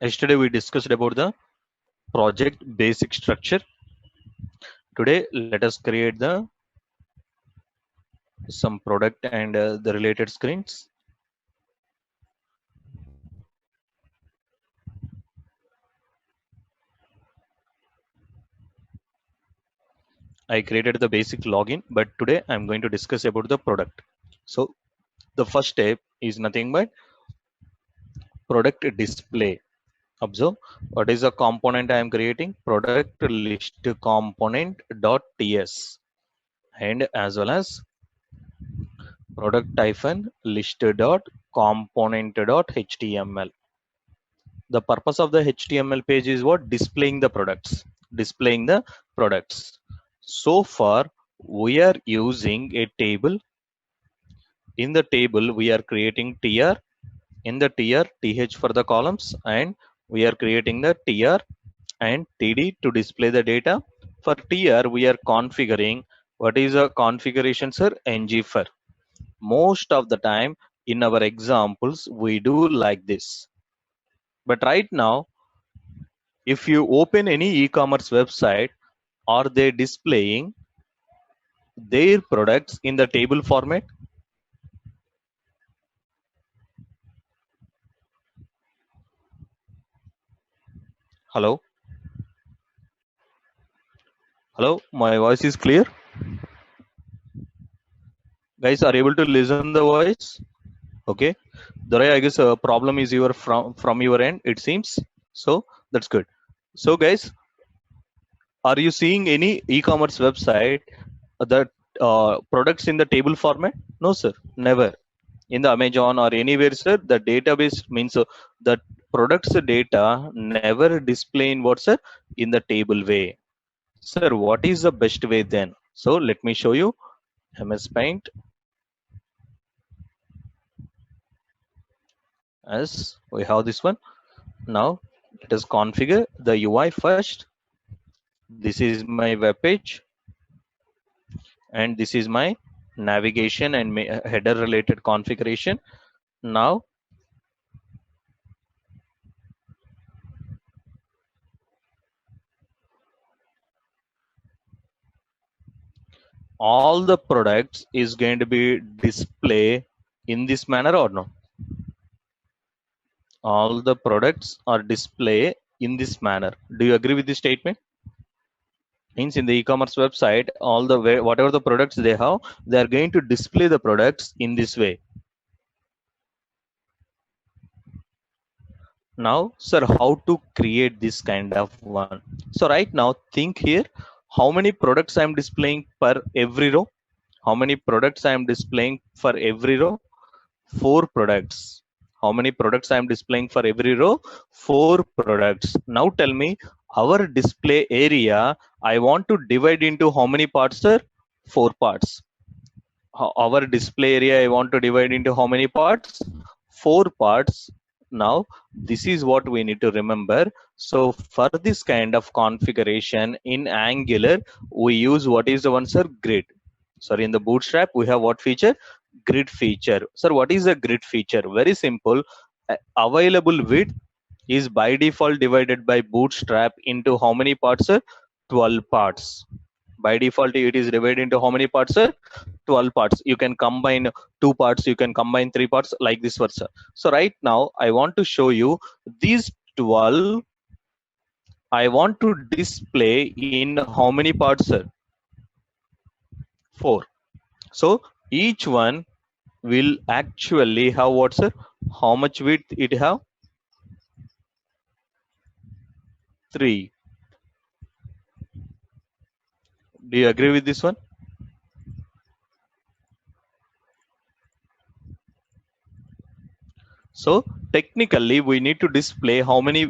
Yesterday we discussed about the project basic structure. Today let us create the some product and the related screens. I created the basic login, but today I'm going to discuss about the product. So the first step is nothing but product display. Observe what is the component I am creating, product list component dot ts, and as well as product hyphen list dot component dot html. The purpose of the html page is what? Displaying the products. So far we are using a table. In the table we are creating tr, in the tr th for the columns, and we are creating the tr and td to display the data. For tr we are configuring, what is a configuration, sir? Ng for. Most of the time in our examples we do like this, but right now if you open any e-commerce website, are they displaying their products in the table format? Hello? Hello? My voice is clear? Guys are able to listen the voice? Okay. Doray, I guess a problem is your from your end, it seems. So that's good. So guys, are you seeing any e-commerce website that products in the table format? No, sir. Never. In the Amazon or anywhere, sir, the database means the products data never display in what, sir? In the table way. Sir, what is the best way then? So let me show you. MS Paint as we have this one. Now let us configure the UI first. This is my web page and this is my navigation and header related configuration. Now all the products is going to be display in this manner or no? All the products are display in this manner. Do you agree with this statement? Means in the e-commerce website, all the way, whatever the products they have, they are going to display the products in this way. Now, sir, how to create this kind of one? So right now, think here, how many products I am displaying per every row? How many products I am displaying for every row? 4 products. How many products I am displaying for every row? 4 products. Now tell me, our display area, I want to divide into how many parts, sir? 4 parts. Our display area, I want to divide into how many parts? 4 parts. Now, this is what we need to remember. So for this kind of configuration in Angular, we use what is the one, sir? Grid. Sorry, in the Bootstrap, we have what feature? Grid feature. Sir, what is a grid feature? Very simple. Available width is by default divided by Bootstrap into how many parts, sir? 12 parts. By default, it is divided into how many parts, sir? 12 parts. You can combine 2 parts, you can combine 3 parts, like this versa. So right now, I want to show you these 12. I want to display in how many parts, sir? 4. So each one will actually have what, sir? How much width it have? 3. Do you agree with this one? So technically, we need to display how many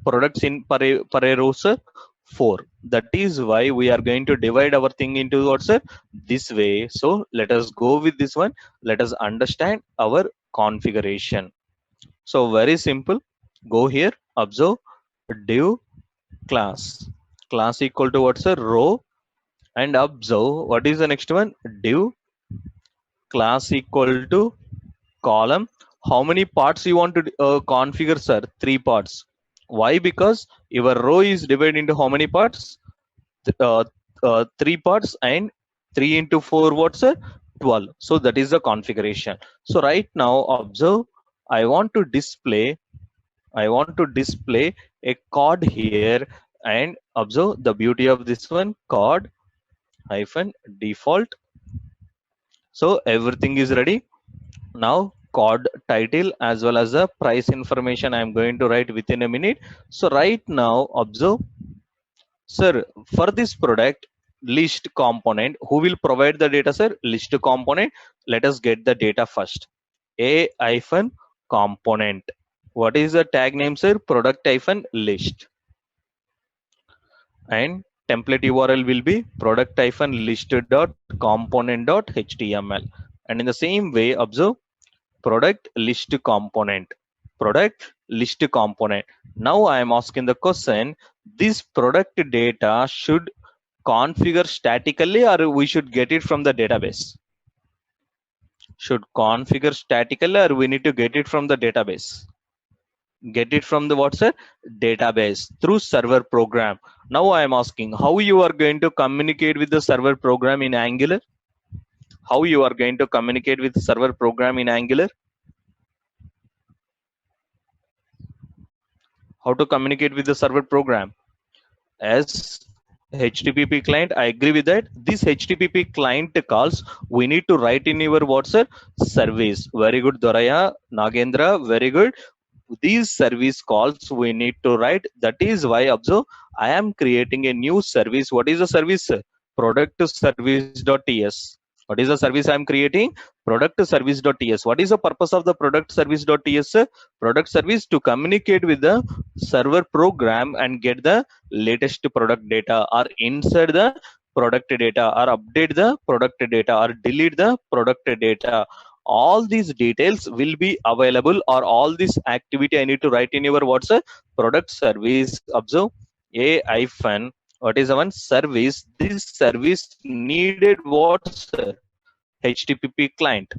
products in per a row, sir? 4. That is why we are going to divide our thing into what, sir? This way. So let us go with this one. Let us understand our configuration. So very simple. Go here, observe div class. Class equal to what, sir? Row, and observe what is the next one? Div class equal to column. How many parts you want to configure, sir? 3 parts. Why? Because your row is divided into how many parts? 3 parts, and 3 into 4 what, sir? 12. So that is the configuration. So right now observe, I want to display a card here, and observe the beauty of this one, card hyphen default. So everything is ready. Now card title as well as the price information I am going to write within a minute. So right now observe, sir, for this product list component, who will provide the data, sir? List component. Let us get the data first. A hyphen component. What is the tag name, sir? Product hyphen list. And template URL will be product hyphen list dot component dot html. And in the same way, observe product list component. Product list component. Now I am asking the question, this product data should configure statically or we should get it from the database? Should configure statically or we need to get it from the database? Get it from the what's a database through server program. Now I am asking how you are going to communicate with the server program in Angular? How you are going to communicate with the server program in Angular? How to communicate with the server program? As HTTP client, I agree with that. This HTTP client calls we need to write in your WhatsApp service. Very good, Doraya, Nagendra, very good. These service calls we need to write. That is why observe, I am creating a new service. What is the service? Product service.ts. What is the service I am creating? Product service.ts. What is the purpose of the product service.ts? Product service to communicate with the server program and get the latest product data, or insert the product data, or update the product data, or delete the product data. All these details will be available, or all this activity I need to write in your WhatsApp product service. Observe, a hyphen what is the one service. This service needed what, sir? HTTP client.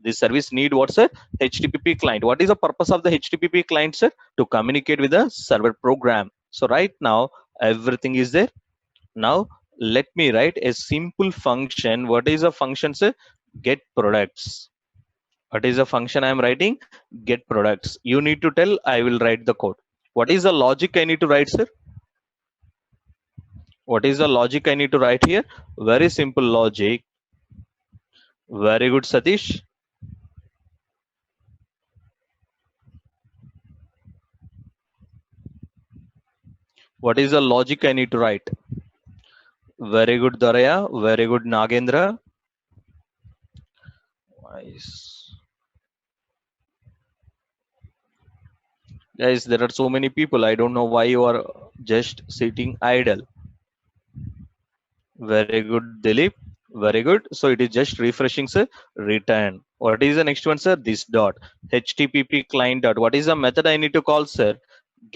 This service need what, sir? HTTP client. What is the purpose of the HTTP client, sir? To communicate with the server program. So right now everything is there. Now let me write a simple function. What is a function, sir? Get products. What is the function I am writing? Get products. You need to tell, I will write the code. What is the logic I need to write, sir? What is the logic I need to write here? Very simple logic. Very good, Satish. What is the logic I need to write? Very good, Daraya. Very good, Nagendra. Nice. Guys, there are so many people. I don't know why you are just sitting idle. Very good, Dilip. Very good. So it is just refreshing, sir. Return. What is the next one, sir? This dot. HTTP client dot. What is the method I need to call, sir?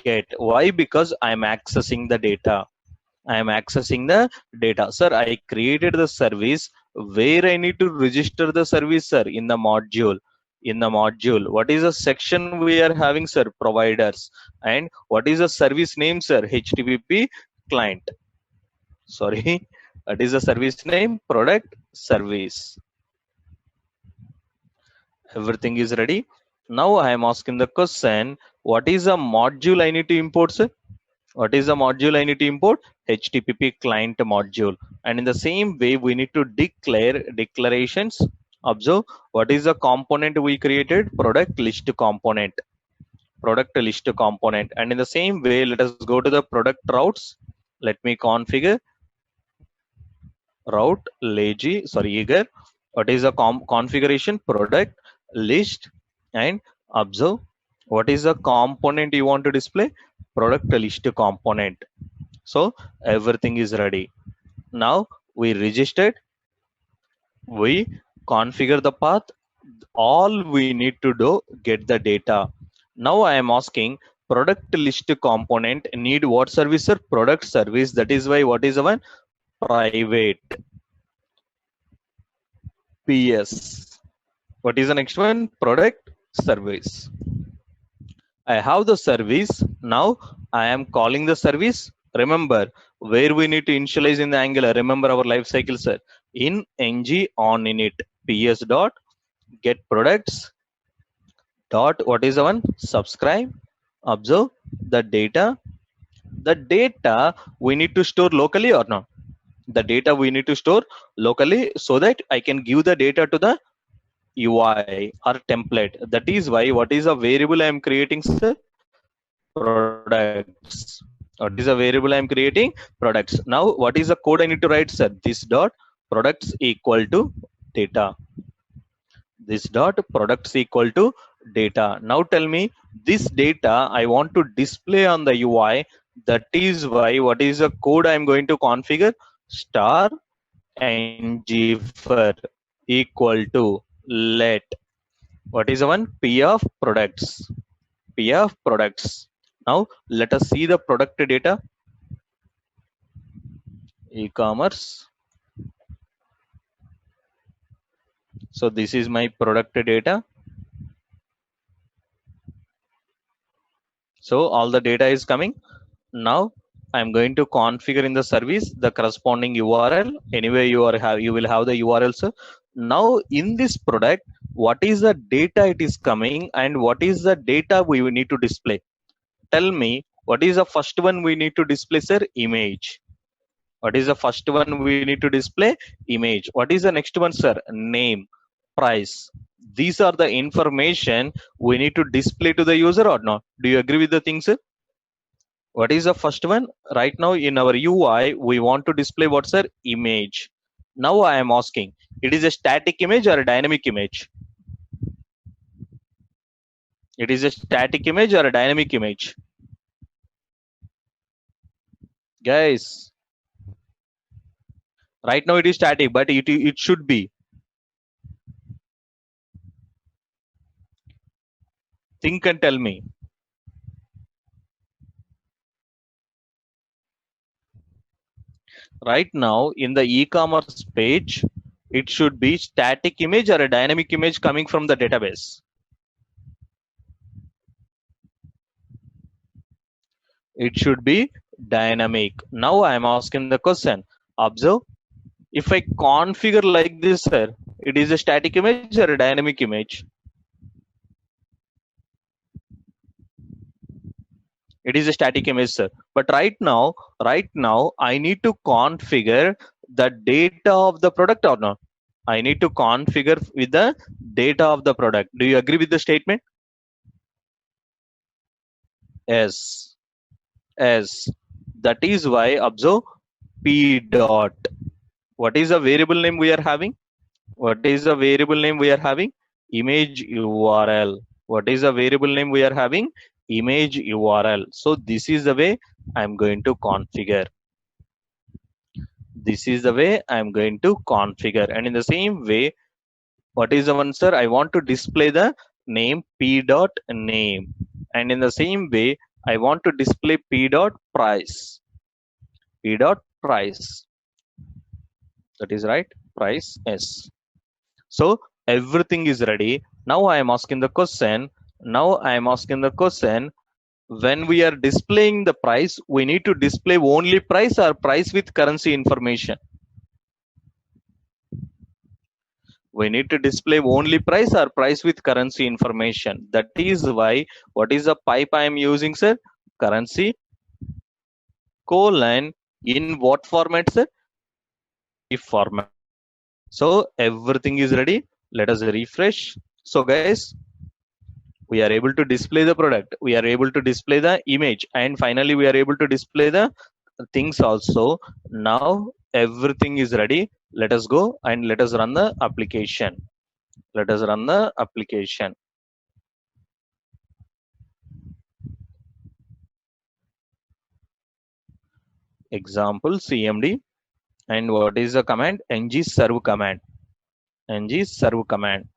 Get. Why? Because I am accessing the data. I am accessing the data. Sir, I created the service. Where I need to register the service, sir? In the module. In the module. What is the section we are having, sir? Providers. And what is the service name, sir? HTTP client. Sorry. What is the service name? Product service. Everything is ready. Now I am asking the question, what is the module I need to import, sir? What is the module I need to import? HTTP client module. And in the same way, we need to declare declarations. Observe, what is the component we created? Product list component. Product list component. And in the same way, let us go to the product routes. Let me configure route lazy, sorry, eager. What is the configuration? Product list. And observe, what is the component you want to display? Product list component. So everything is ready. Now we registered, we configure the path. All we need to do, get the data. Now I am asking, product list component need what service, sir? Product service. That is why what is the one? Private PS. What is the next one? Product service. I have the service. Now I am calling the service. Remember where we need to initialize in the Angular. Remember our life cycle, sir. In ng on init ps dot get products dot what is the one subscribe observe the data. The data we need to store locally or not? The data we need to store locally so that I can give the data to the UI or template. That is why what is a variable I am creating, sir? Products. What is a variable I am creating? Products. Now what is the code I need to write, sir? This dot products equal to data. This dot products equal to data. Now tell me this data I want to display on the UI. That is why what is the code I am going to configure? Star ng for equal to let what is the one p of products. P of products. Now let us see the product data. E-commerce. So this is my product data. So all the data is coming. Now I'm going to configure in the service the corresponding URL. Anyway, you will have the URLs. Now in this product, what is the data it is coming and what is the data we will need to display? Tell me what is the first one we need to display, sir? Image. What is the first one we need to display? Image. What is the next one, sir? Name, price. These are the information we need to display to the user or not? Do you agree with the things, sir? What is the first one? Right now in our UI, we want to display what's sir? Image. Now I am asking, it is a static image or a dynamic image? It is a static image or a dynamic image? Guys, right now it is static, but it should be. Think and tell me. Right now in the e-commerce page, it should be static image or a dynamic image coming from the database. It should be dynamic. Now I am asking the question. Observe. If I configure like this, sir, it is a static image or a dynamic image? It is a static image, sir. But right now, I need to configure the data of the product or not? I need to configure with the data of the product. Do you agree with the statement? Yes. Yes. That is why observe p dot. What is the variable name we are having? What is the variable name we are having? Image URL. What is the variable name we are having? Image URL. So this is the way I'm going to configure. This is the way I'm going to configure. And in the same way, what is the answer? I want to display the name p dot name. And in the same way, I want to display p dot price. P dot price. That is right. Price S. So everything is ready. Now I am asking the question. When we are displaying the price, we need to display only price or price with currency information? We need to display only price or price with currency information. That is why what is the pipe I am using, sir? Currency colon in what format, sir? If format. So everything is ready. Let us refresh. So guys, we are able to display the product, we are able to display the image, and finally we are able to display the things also. Now everything is ready. Let us go and let us run the application. Let us run the application. Example cmd, and what is the command? Ng serve command. Ng serve command.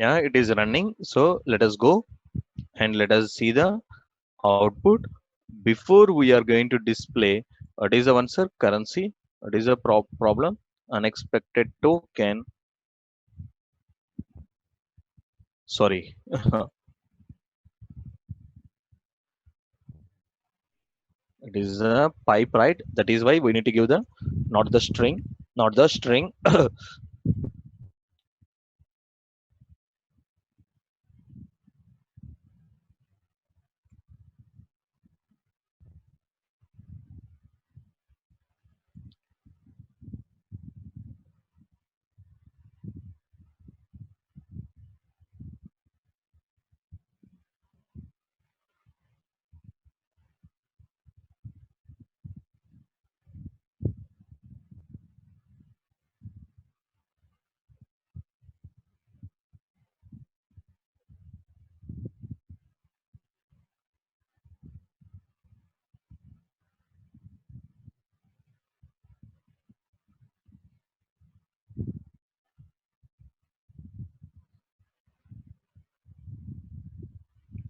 Yeah, it is running. So let us go and let us see the output. Before we are going to display what is the answer currency, what is the problem, unexpected token, sorry. It is a pipe, right? That is why we need to give the not the string, not the string.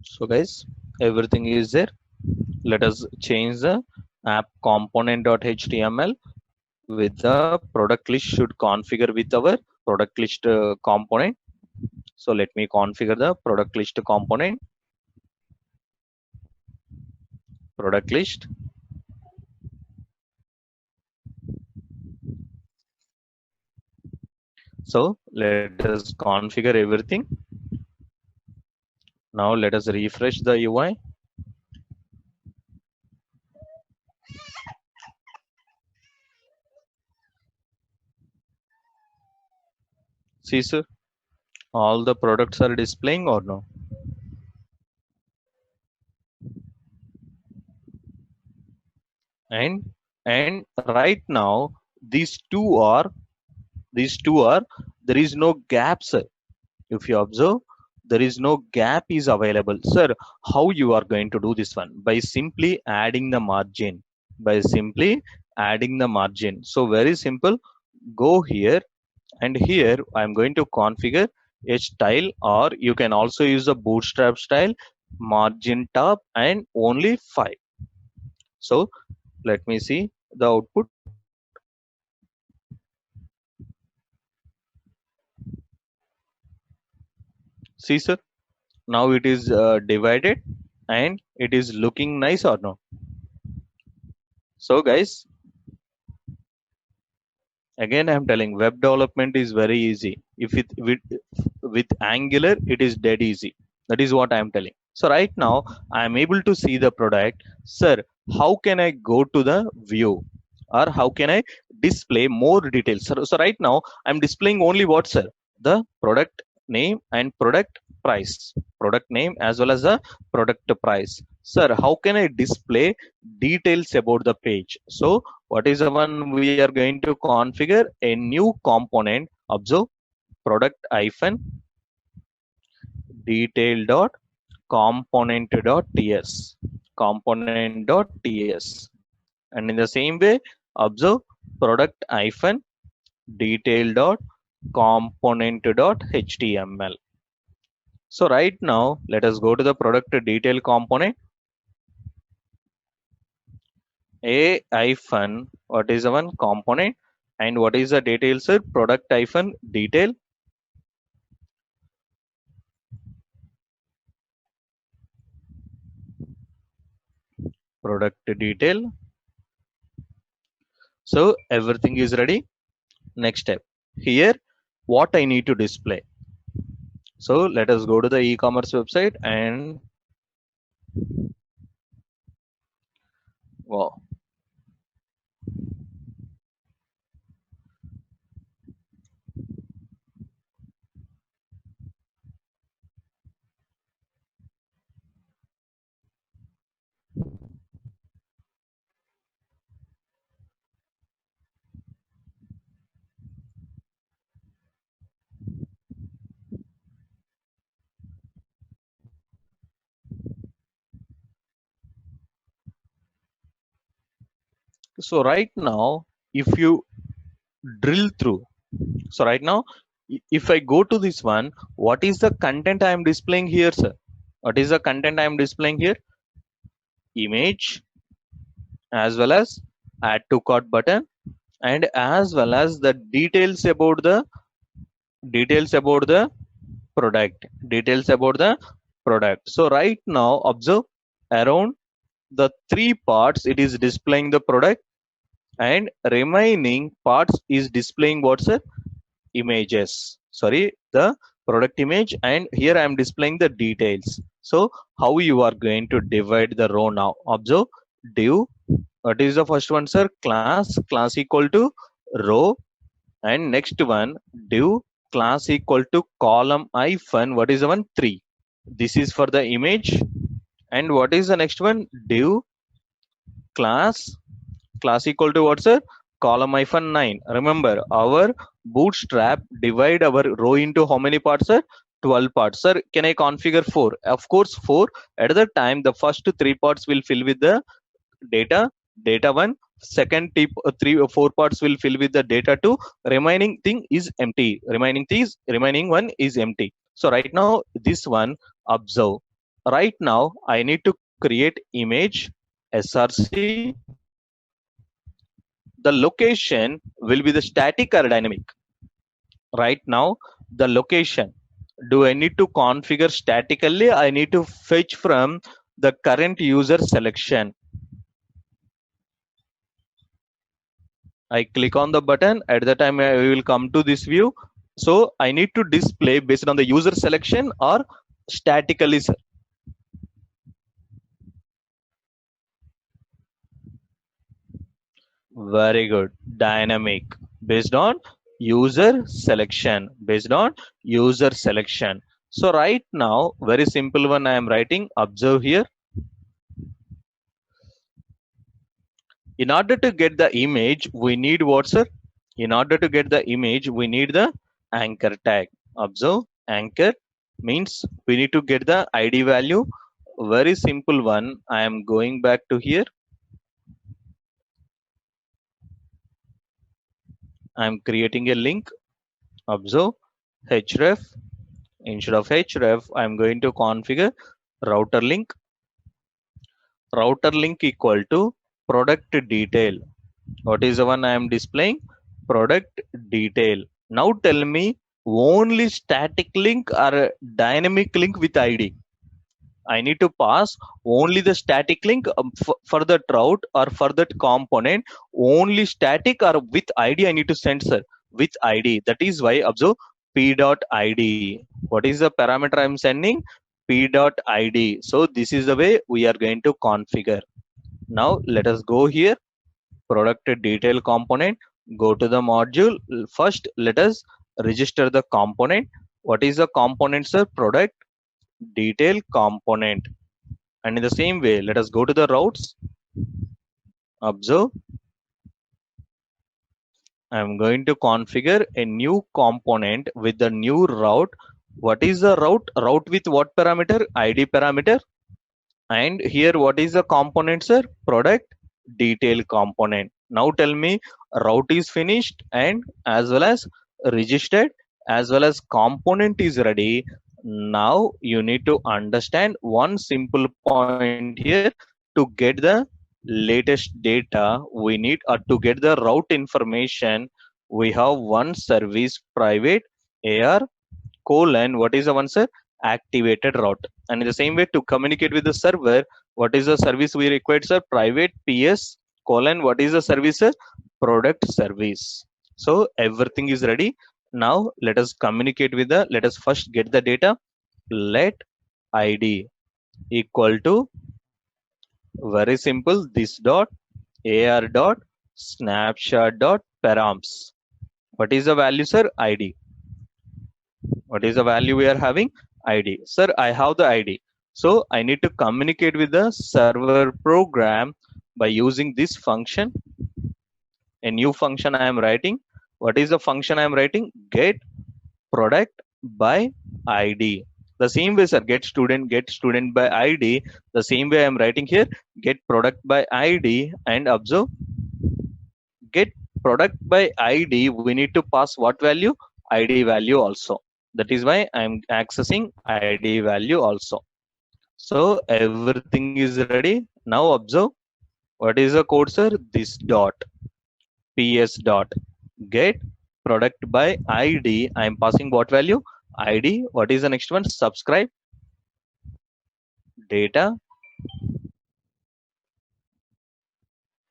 So guys, everything is there. Let us change the app component.html with the product list should configure with our product list component. So let me configure the product list component, product list. So let us configure everything. Now let us refresh the UI. See sir, all the products are displaying or no? And right now these two are these two are there is no gap sir. If you observe, there is no gap is available sir. How you are going to do this one? By simply adding the margin, by simply adding the margin. So very simple, go here and here I'm going to configure a style, or you can also use the bootstrap style, margin top and only 5. So let me see the output. See sir, now it is divided and it is looking nice or no? So guys, again I'm telling web development is very easy. If it with Angular it is dead easy. That is what I'm telling. So right now I'm able to see the product. Sir, how can I go to the view, or how can I display more details? So right now I'm displaying only what sir? The product name and product price, product name as well as the product price. Sir, how can I display details about the page? So what is the one we are going to configure? A new component. Observe, product hyphen detail dot component dot ts, component dot ts. And in the same way, observe product hyphen detail dot component dot html. So right now let us go to the product detail component. A hyphen, what is the one component, and what is the detail sir? Product hyphen detail, product detail. So everything is ready. Next step here, what I need to display. So let us go to the e-commerce website and wow. So right now, if you drill through, so right now If I go to this one, what is the content I am displaying here, sir? What is the content I am displaying here? Image, as well as add to cart button, and as well as the details about the product. So right now observe, around the three parts it is displaying the product, and remaining parts is displaying what's the images, sorry, the product image, and here I am displaying the details. So how you are going to divide the row now? Observe, div, what is the first one, sir? Class equal to row, and next one, div class equal to column hyphen, what is the one? 3. This is for the image. And what is the next one? Div class equal to what's, sir? Column hyphen 9. Remember, our bootstrap divide our row into how many parts, sir? 12 parts. Sir, can I configure 4? Of course 4. At the time the first 3 parts will fill with the data 1, second tip 3 or 4 parts will fill with the data 2, remaining thing is empty, remaining one is empty. So right now this one, observe, right now I need to create image src. The location will be the static or dynamic. Right now the location, do I need to configure statically? I need to fetch from the current user selection. I click on the button, at the time I will come to this view. So I need to display based on the user selection or statically, sir. Very good. Dynamic, based on user selection, So right now, very simple one I am writing, observe here. In order to get the image, we need what, sir? In order to get the image, we need the anchor tag. Observe, anchor means we need to get the ID value. Very simple one. I am going back to here. I am creating a link. Observe, href. Instead of href, I am going to configure router link. Router link equal to product detail. What is the one I am displaying? Product detail. Now tell me, only static link or a dynamic link with ID? I need to pass only the static link for that route or for that component. Only static or with ID I need to send, sir, with ID. That is why observe p.id. What is the parameter I am sending? p.id. So this is the way we are going to configure. Now let us go here, product detail component, go to the module. First let us register the component. What is the component, sir? Product detail component. And in the same way, let us go to the routes. Observe, I am going to configure a new component with the new route. What is the route? Route with what parameter? ID parameter. And here what is the component, sir? Product detail component. Now tell me, route is finished and as well as registered, as well as component is ready. Now you need to understand one simple point here. To get the latest data we need, or to get the route information, we have one service private AR colon, what is the one, sir? Activated route. And in the same way, to communicate with the server, what is the service we required, sir? Private PS colon, what is the service, sir? Product service. So everything is ready. Now let us communicate with the, let us first get the data. Let ID equal to, very simple, this dot AR dot snapshot dot params. What is the value, sir? ID. What is the value we are having? ID. Sir, I have the ID. So I need to communicate with the server program by using this function. A new function I am writing. What is the function I am writing? Get product by ID. The same way, sir, get student by ID. The same way I am writing here, get product by ID, and observe, get product by ID. We need to pass what value? id value also. That is why I'm accessing id value also. So everything is ready. Now observe, what is the code, sir? This dot ps dot get product by id. I'm passing what value? Id. What is the next one? Subscribe data.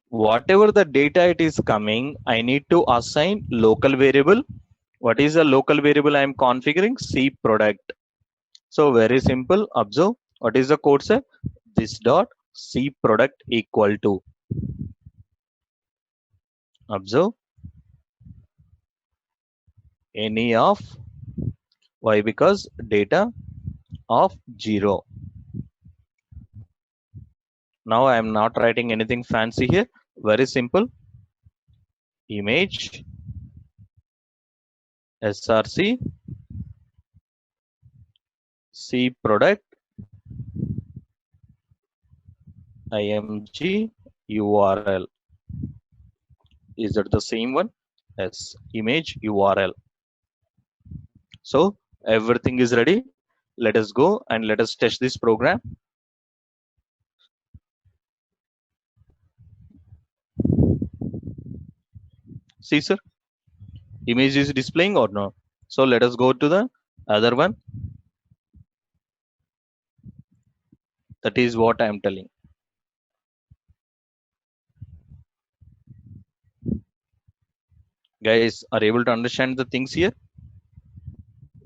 Whatever the data it is coming, I need to assign local variable. What is the local variable I am configuring? C product. So very simple. Observe, what is the code, sir? This dot C product equal to, observe, any of, why? Because data of 0. Now I am not writing anything fancy here. Very simple. Image src C product img url. Is that the same one? Yes, image URL. So everything is ready. Let us go and let us test this program. See, sir, image is displaying or no? So let us go to the other one. That is what I am telling. Guys, are able to understand the things here?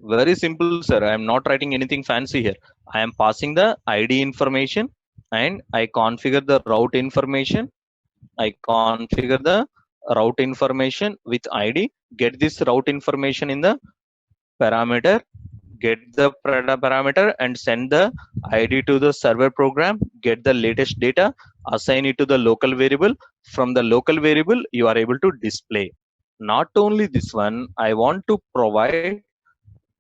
Very simple, sir. I am not writing anything fancy here. I am passing the ID information and I configure the route information. I configure the route information with ID. Get this route information in the parameter. Get the parameter and send the ID to the server program. Get the latest data. Assign it to the local variable. From the local variable, you are able to display. Not only this one, I want to provide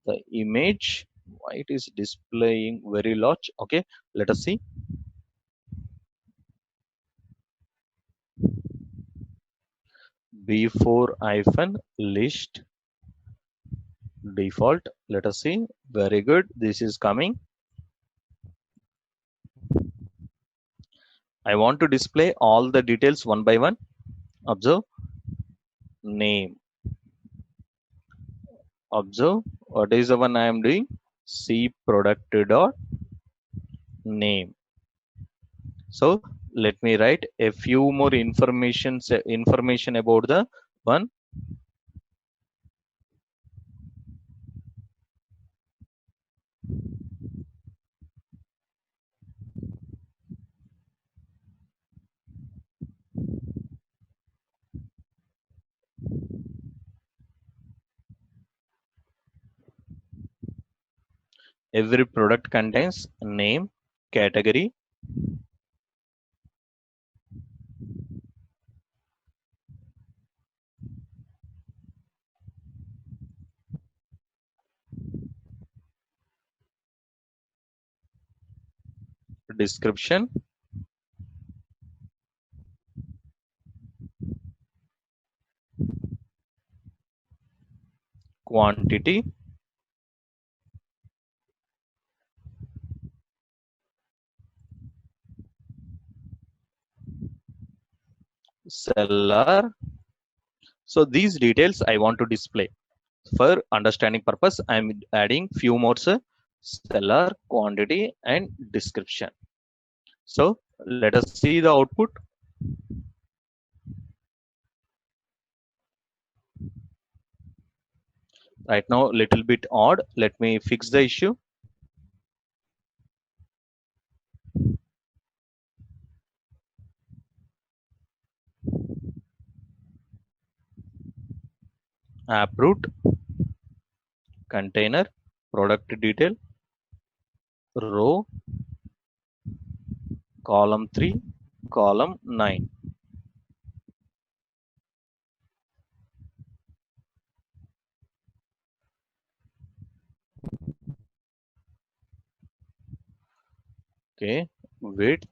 the image. Why it is displaying very large? Okay, let us see. B4 hyphen list default. Let us see. Very good. This is coming. I want to display all the details one by one. Observe name. Observe what is the one I am doing. C product dot name. So let me write a few more information about the one. Every product contains name, category, description, quantity, seller. So these details I want to display. For understanding purpose, I am adding few more, seller, quantity, and description. So let us see the output. Right now, little bit odd. Let me fix the issue. App root, container, product detail, row, column 3, column 9. Okay, width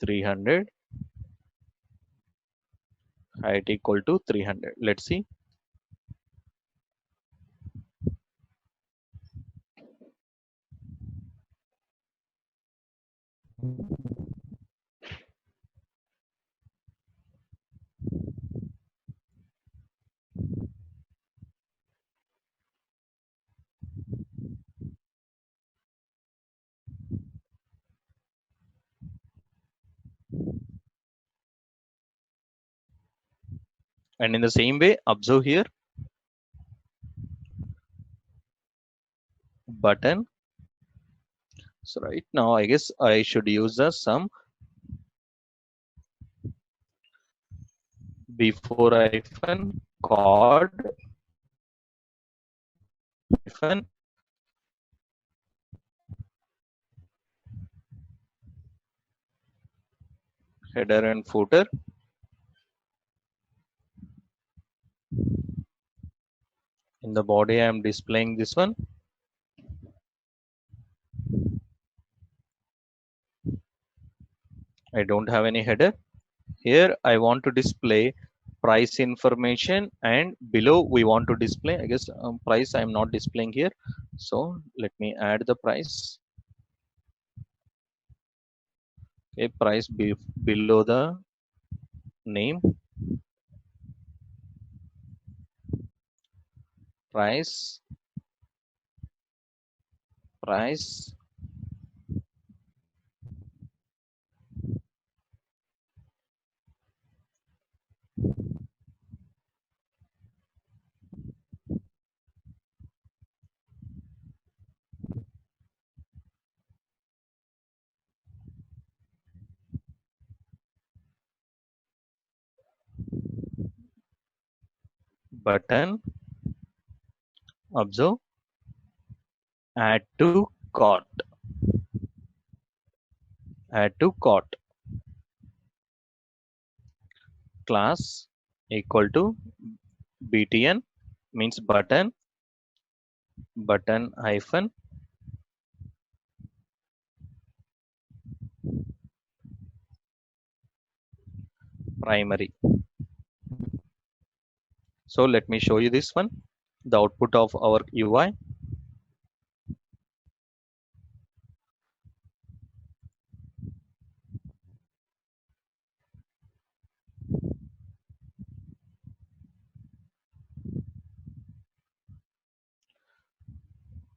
300, height equal to 300. Let's see. And in the same way, observe here, button. So right now, I guess I should use the some before hyphen chord hyphen header and footer. In the body, I am displaying this one. I don't have any header. Here I want to display price information, and below we want to display, I guess, price I am not displaying here. So let me add the price. Okay, price below the name, price, price, button, observe, add to cart, add to cart, class equal to btn, means button, button hyphen primary. So let me show you this one, the output of our UI.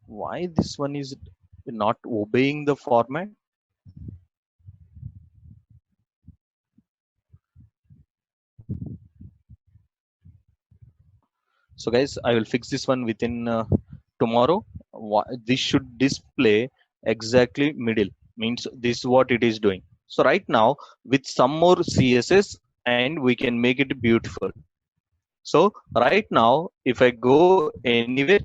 Why this one is not obeying the format? So guys, I will fix this one within tomorrow. This should display exactly middle, means this is what it is doing. So right now with some more CSS and we can make it beautiful. So right now if I go anywhere,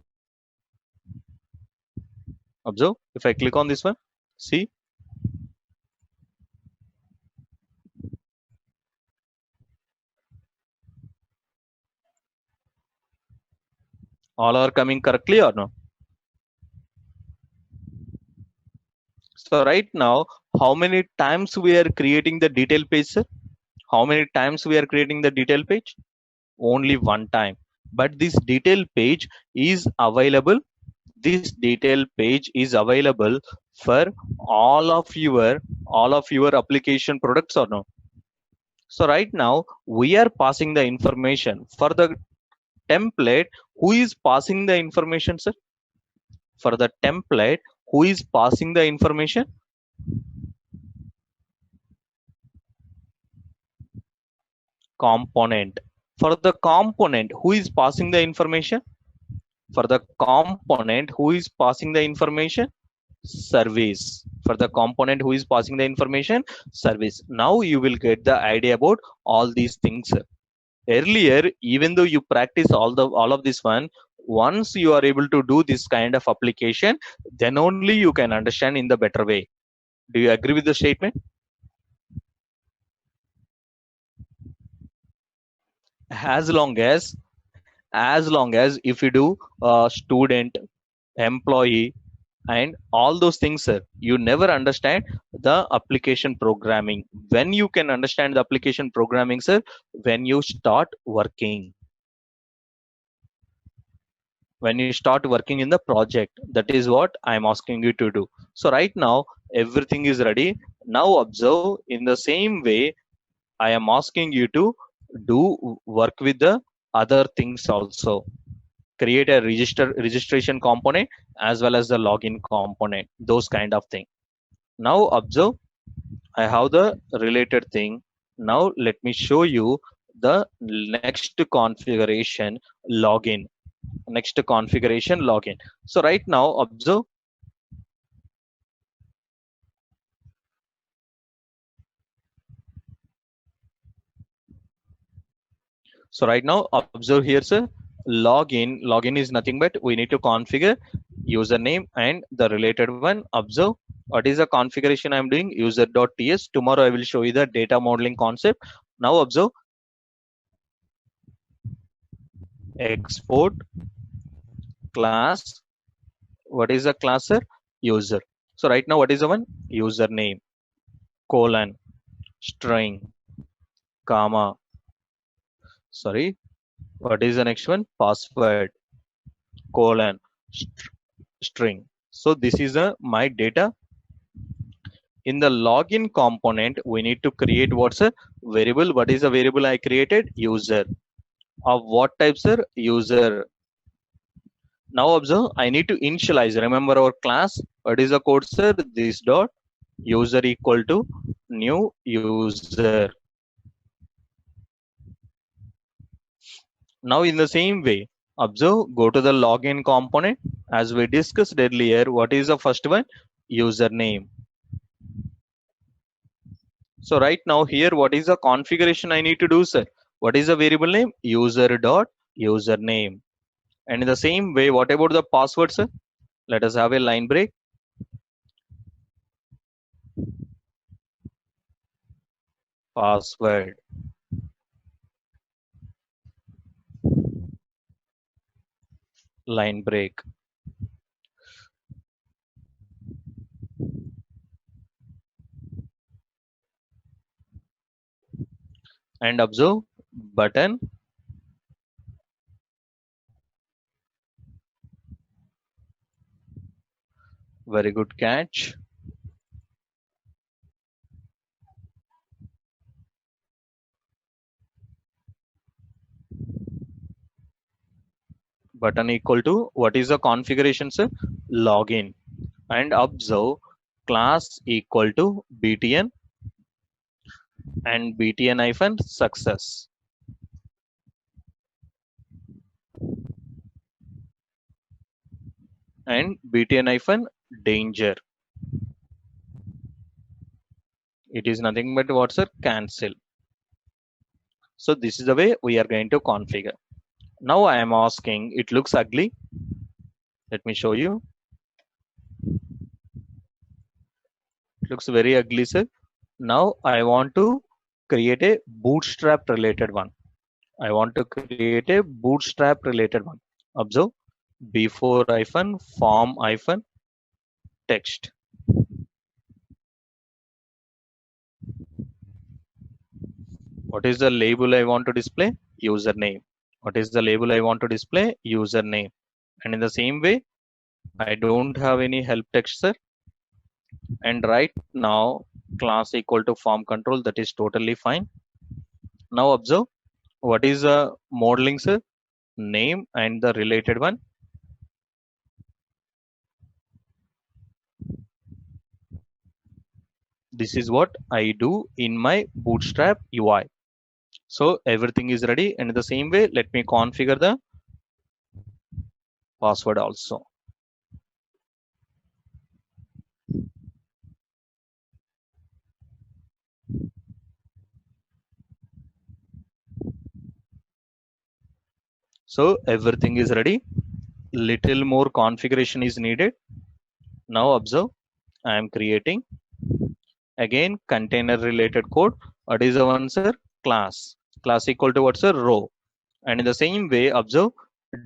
observe, if I click on this one, see, all are coming correctly or no? So right now, how many times we are creating the detail page, sir? How many times we are creating the detail page? Only one time. But this detail page is available. This detail page is available for all of your application products or no? So right now we are passing the information for the template. Who is passing the information, sir? For the template, who is passing the information? Component. For the component, who is passing the information? For the component, who is passing the information? Service. For the component who is passing the information? Service. Now you will get the idea about all these things. Earlier, even though you practice all of this one, once you are able to do this kind of application, then only you can understand in the better way. Do you agree with the statement? As long as as long as if you do student, employee, and all those things, sir. You never understand the application programming. When you can understand the application programming, sir, when you start working, when you start working in the project, that is what I'm asking you to do. So right now everything is ready. Now observe, in the same way I am asking you to do work with the other things also. Create a registration component as well as the login component, those kind of thing. Now observe, I have the related thing. Now let me show you the next configuration login. Next configuration login. So right now observe, so right now observe here, sir. Login is nothing but we need to configure username and the related one. Observe, what is the configuration I'm doing? User.ts. Tomorrow I will show you the data modeling concept. Now observe, export class. What is the class, sir? User. So right now what is the one? Username colon string comma, sorry, what is the next one? Password colon string. So this is my data. In the login component we need to create what's a variable. What is the variable I created? User. Of what type, sir? User. Now observe, I need to initialize. Remember our class, what is the code, sir? This dot user equal to new user. Now in the same way, observe, go to the login component. As we discussed earlier, what is the first one? Username. So right now here, what is the configuration I need to do, sir? What is the variable name? User dot username. And in the same way, what about the password, sir? Let us have a line break. Password, line break. And observe, button, very good catch. Button equal to, what is the configuration, sir? Login. And observe, class equal to btn and btn hyphen success and btn hyphen danger. It is nothing but what's, sir? Cancel. So this is the way we are going to configure. Now I am asking, it looks ugly. Let me show you. It looks very ugly, sir. Now I want to create a bootstrap related one. I want to create a bootstrap related one. Observe, before hyphen form hyphen text. What is the label I want to display? Username. What is the label I want to display? Username. And in the same way, I don't have any help text, sir. And right now, class equal to form control. That is totally fine. Now observe, what is the modeling, sir? Name and the related one. This is what I do in my bootstrap UI. So everything is ready. And in the same way, let me configure the password also. So everything is ready. Little more configuration is needed. Now observe, I am creating again container related code. What is the one, sir? Class. Class equal to what's a row. And in the same way, observe,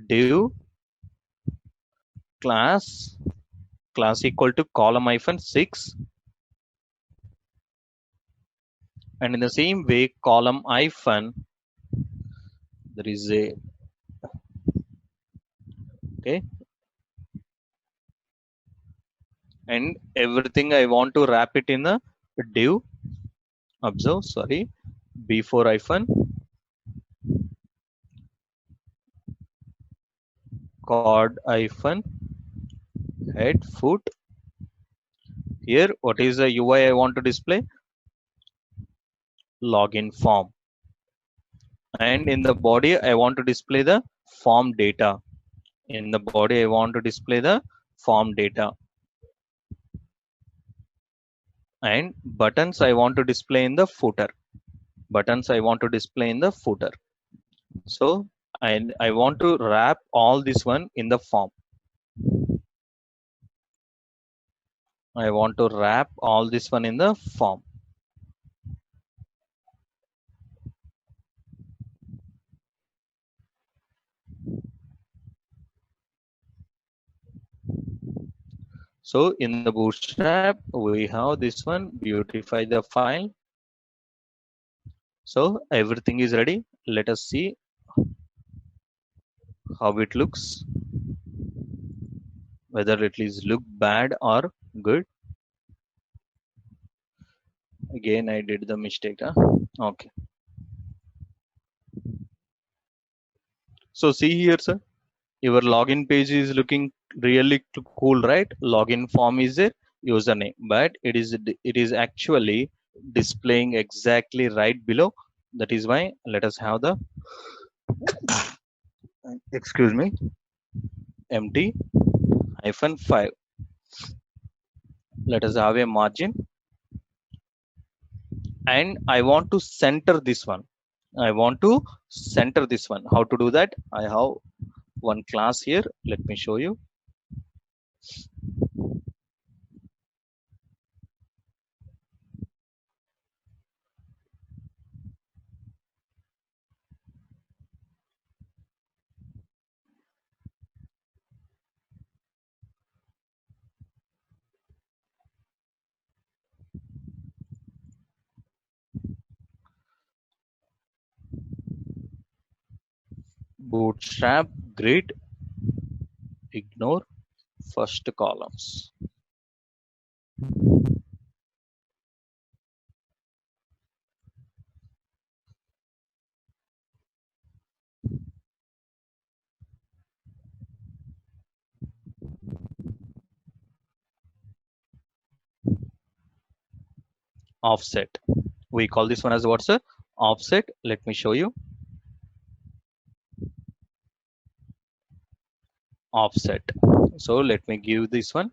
div class class equal to column hyphen 6, and in the same way column hyphen, there is a, okay, and everything I want to wrap it in a div. Observe, sorry, before hyphen card hyphen head foot. Here what is the UI I want to display? Login form. And in the body I want to display the form data. In the body I want to display the form data. And buttons I want to display in the footer. Buttons I want to display in the footer. So I want to wrap all this one in the form. I want to wrap all this one in the form. So in the Bootstrap, we have this one, beautify the file. So everything is ready. Let us see how it looks, whether it is look bad or good. Again, I did the mistake. Huh? Okay. So see here, sir, your login page is looking really cool, right? Login form is a username, but it is actually displaying exactly right below. That is why let us have the, excuse me, empty hyphen 5. Let us have a margin, and I want to center this one. I want to center this one. How to do that? I have one class here. Let me show you. Bootstrap grid, ignore first columns. Offset. We call this one as what's a offset. Let me show you. Offset. So let me give this one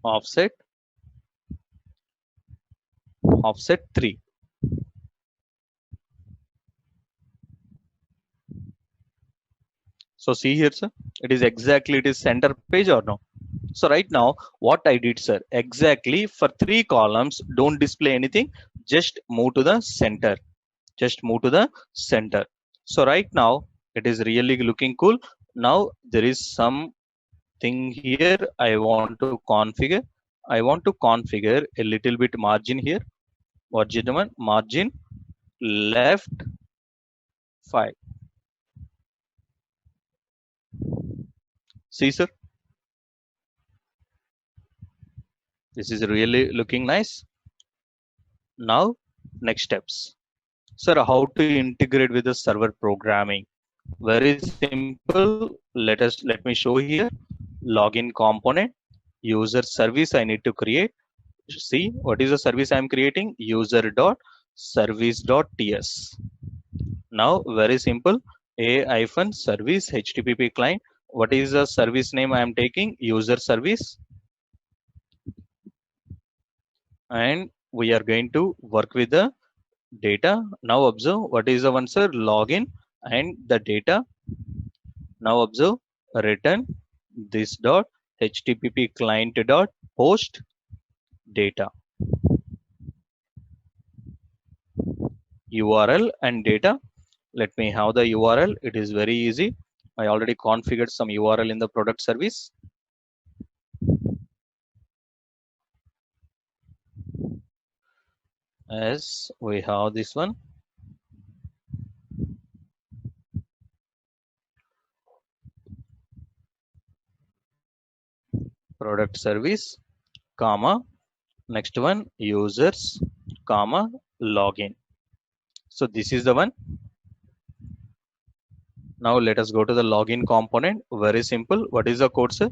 offset, offset 3. So see here, sir, it is exactly, it is center page or no? So right now what I did, sir, exactly for 3 columns, don't display anything, just move to the center, just move to the center. So right now it is really looking cool. Now there is something here I want to configure. I want to configure a little bit margin here. What, gentlemen? Margin left 5. See, sir, this is really looking nice. Now next steps. Sir, how to integrate with the server programming? Very simple. Let me show here. Login component, user service I need to create. See, what is the service I am creating? User dot service dot ts. Now very simple. A hyphen service HTTP client. What is the service name I am taking? User service. And we are going to work with the data. Now observe what is the one, sir? Login and the data. Now observe return this dot HTTP client dot host data, URL and data. Let me have the URL. It is very easy. I already configured some URL in the product service. Yes, we have this one. Product service, comma, next one users, comma, login. So this is the one. Now let us go to the login component. Very simple. What is the code, sir?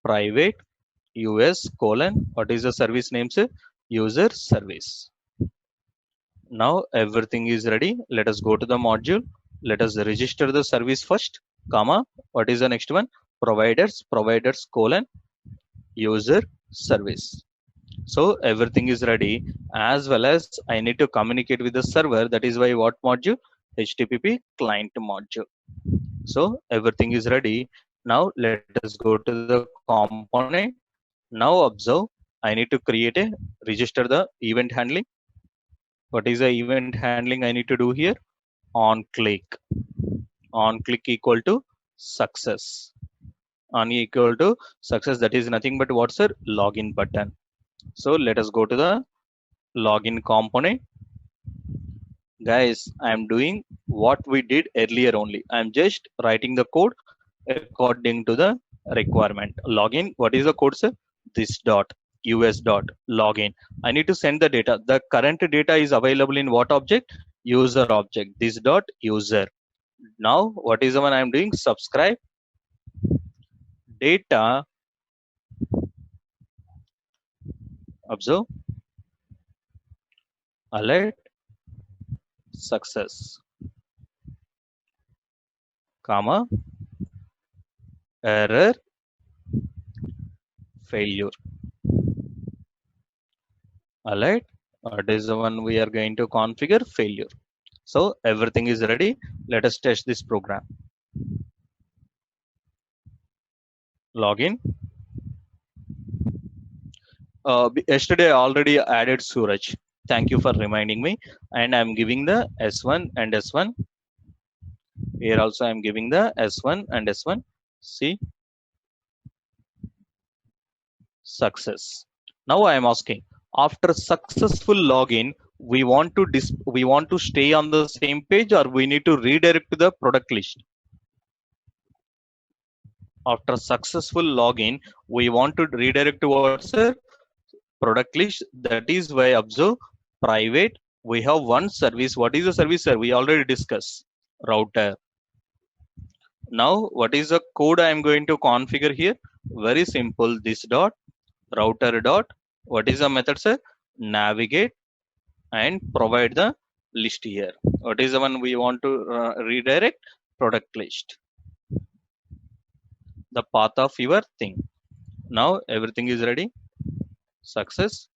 Private us colon. What is the service name, sir? User service. Now everything is ready. Let us go to the module. Let us register the service first, comma. What is the next one? Providers colon user service. So everything is ready, as well as I need to communicate with the server. That is why what module? HTTP client module. So everything is ready. Now let us go to the component. Now observe, I need to create a register the event handling. What is the event handling I need to do here? On click. On click equal to success. On equal to success. That is nothing but what's a login button. So let us go to the login component. Guys, I'm doing what we did earlier only. I'm just writing the code according to the requirement. Login, what is the code, sir? This dot us dot login. I need to send the data. The current data is available in what object? User object. This dot user. Now what is the one I'm doing? Subscribe data. Observe, alert, success, comma, error, failure, alert. What is the one we are going to configure? Failure. So everything is ready. Let us test this program. Login. Yesterday I already added Suraj. Thank you for reminding me. And I'm giving the S1 and S1. Here also I'm giving the S1 and S1. See, success. Now I am asking, after successful login, we want to stay on the same page, or we need to redirect to the product list. After successful login, we want to redirect towards a product list. That is why observe private. We have one service. What is the service, sir? We already discussed router. Now what is the code I am going to configure here? Very simple. This dot router dot. What is the method, sir? Navigate and provide the list here. What is the one we want to redirect? Product list. The path of your thing. Now everything is ready. Success.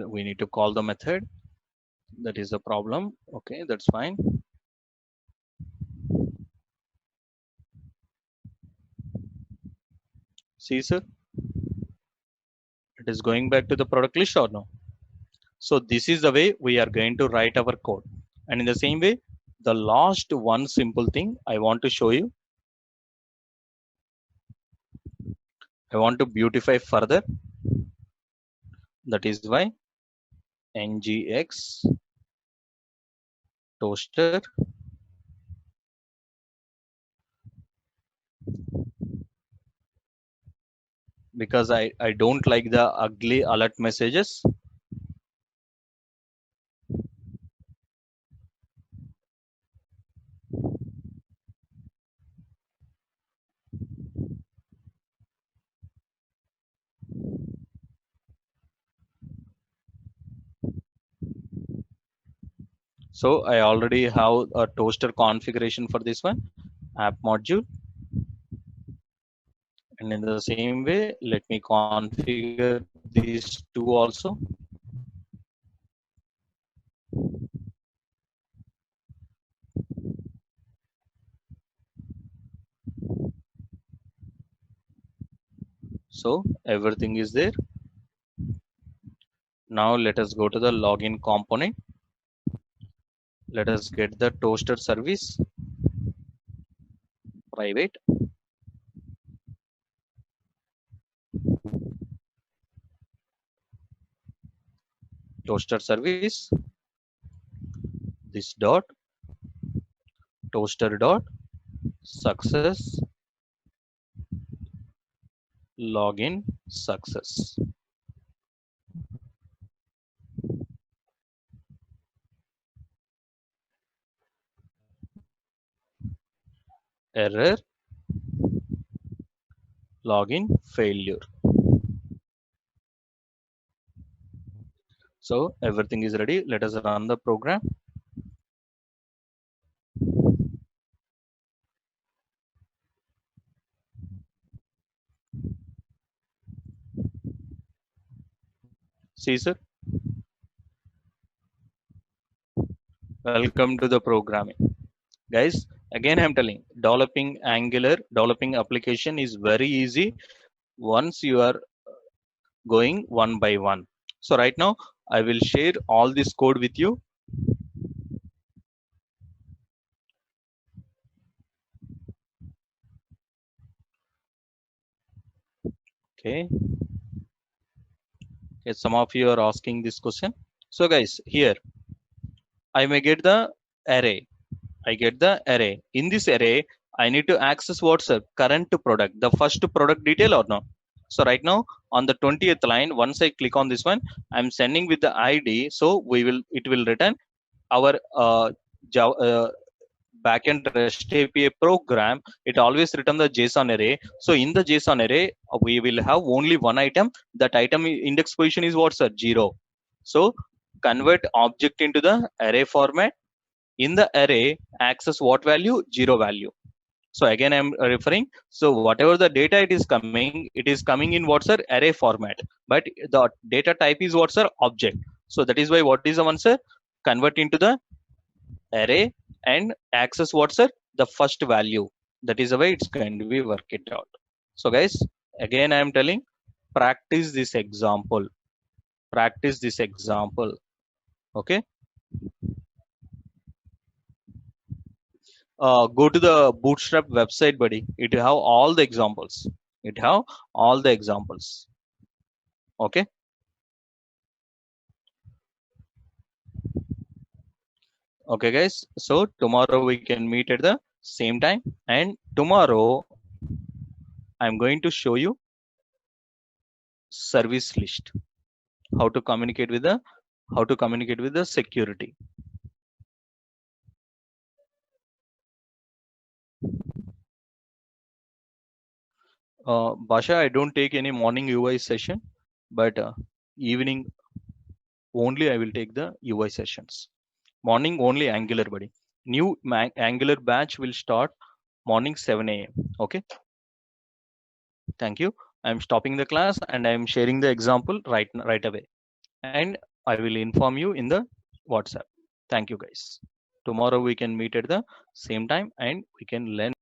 We need to call the method. That is the problem. Okay, that's fine. See, sir, it is going back to the product list or no? So this is the way we are going to write our code. And in the same way, the last one simple thing I want to show you. I want to beautify further. That is why ngx toaster, because I don't like the ugly alert messages. So I already have a toaster configuration for this one, app module. And in the same way, let me configure these two also. So everything is there. Now let us go to the login component. Let us get the toaster service private. Toaster service, this dot toaster dot success login success. Error, login failure. So everything is ready. Let us run the program. See, sir, welcome to the programming. Guys, again I'm telling, developing application is very easy once you are going one by one. So right now I will share all this code with you. Okay. Okay, some of you are asking this question. So guys, here I may get the array. I get the array. In this array, I need to access what's the current product, the first product detail or no. So right now on the 20th line, once I click on this one, I'm sending with the ID. So it will return our Java, backend REST API program. It always return the JSON array. So in the JSON array, we will have only one item. That item index position is what's 0. So convert object into the array format. In the array, access what value? 0 value. So again, I'm referring. So whatever the data it is coming in what's our array format, but the data type is what's our object. So that is why what is the answer? Convert into the array and access what's the first value. That is the way it's going to be work it out. So guys, again I am telling, practice this example. Practice this example. Okay. Go to the Bootstrap website, buddy. It have all the examples. It have all the examples. Okay. Okay, guys. So tomorrow we can meet at the same time, and tomorrow I'm going to show you service list. How to communicate with the security. Basha, I don't take any morning UI session, but evening only I will take the UI sessions. Morning only Angular, buddy. New Angular batch will start morning 7 a.m. Okay. Thank you. I'm stopping the class and I'm sharing the example right away. And I will inform you in the WhatsApp. Thank you, guys. Tomorrow we can meet at the same time and we can learn